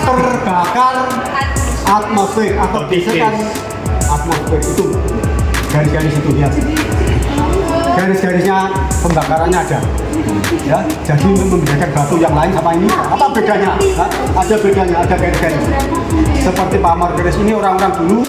terbakar atmosfer atau gesekan atmosfer itu garis-garis itu ya. Garis-garisnya pembakarannya ada ya, jadi membedakan batu yang lain sama ini apa bedanya? Ada bedanya, ada garis-garis seperti Pak Margaret ini orang-orang dulu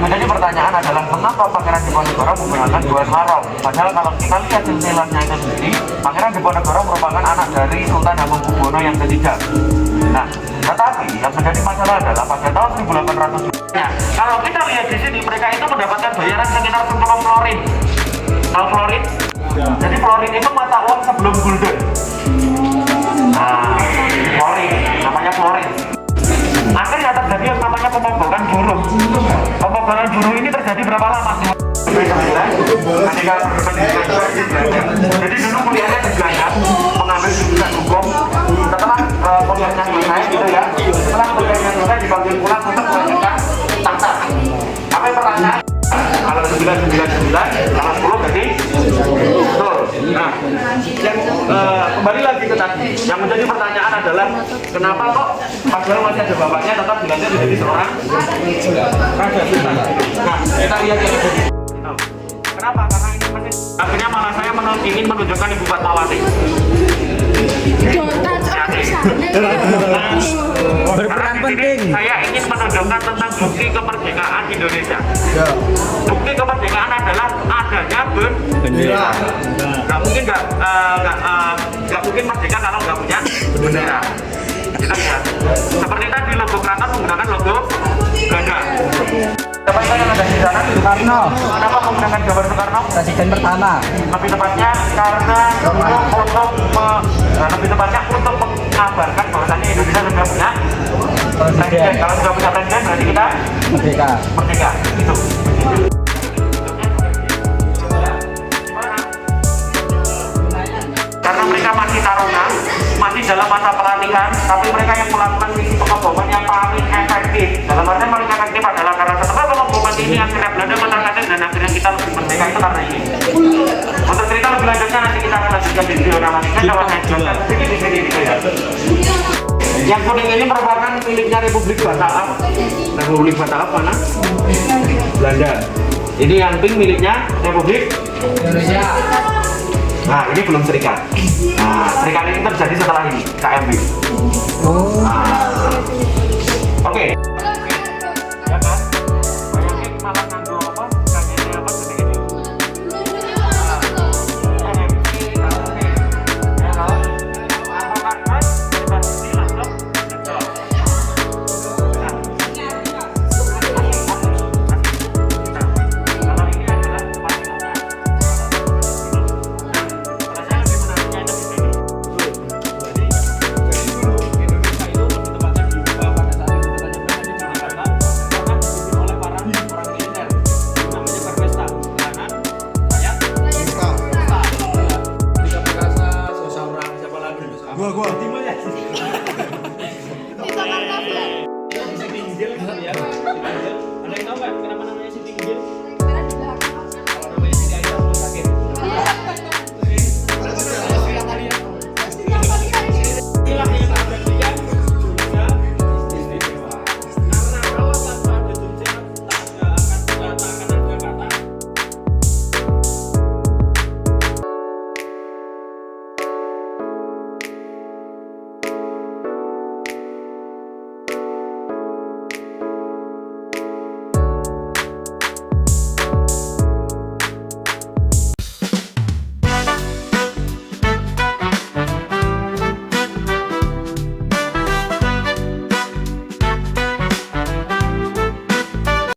Yang menjadi pertanyaan adalah mengapa Pangeran Diponegoro menggunakan dua Slarong? Padahal kalau kita lihat silsilannya itu sendiri, Pangeran Diponegoro merupakan anak dari Sultan Hamengkubuwono yang ketiga. Nah, tetapi yang menjadi masalah adalah pada tahun 1800. Kalau kita lihat di sini, mereka itu mendapatkan bayaran sekitar 10 florin. Tahu florin? Jadi florin itu mata uang sebelum gulden. Nah, florin, namanya florin. Akhirnya terjadi yang namanya pemogokan burung. Pemogokan burung ini terjadi berapa lama? Ketika berpendidikan di Belanda. Jadi dulu kuliahnya di Belanda, mengambil jurusan hukum. Setelah kuliahnya selesai gitu ya, setelah kuliahnya selesai dipanggil pulang untuk melanjutkan tahta. Apa yang pertanyaan? Kalau 999, kalau 10 berarti betul. Nah, yang kembali lagi ke tadi, yang menjadi pertanyaan adalah kenapa kok padahal masih ada bapaknya tetap dilantik menjadi seorang raja sultan. Nah, kita lihat yang ada di kenapa? Karena ini penting. Akhirnya malah saya ingin menunjukkan Ibu Fatmawati. Berperan penting. Saya ingin menunjukkan tentang bukti kemerdekaan Indonesia. Bukti kemerdekaan adalah adanya bendera. Nggak mungkin nggak mungkin merdeka kalau nggak punya bendera. Gitu ya. Seperti tadi logo keraton menggunakan logo ganda. Siapa yang ada di sana? Soekarno. Kenapa menggunakan gambar Soekarno? Presiden pertama. Lebih tepatnya karena lebih tepatnya untuk mengabarkan bahwasannya Indonesia sudah punya presiden. Kalau sudah punya presiden berarti kita merdeka. Itu. Karena mereka masih taruna, masih dalam masa pelatihan, tapi mereka yang melakukan misi pengeboman yang paling efektif. Dalam artian paling efektif adalah karena setelah pengeboman ini akhirnya Belanda menangkapnya dan akhirnya kita lebih merdeka itu karena ini. Untuk cerita lebih lanjutnya nanti kita akan lanjutkan di video selanjutnya kalau saya jelaskan di sini ya. Yang kuning ini merupakan miliknya Republik Bataaf. Republik Bataaf mana? Belanda. Ini yang pink miliknya Republik Indonesia. Nah, ini belum serikat. Nah, serikat ini terjadi setelah ini, KMB. Oke.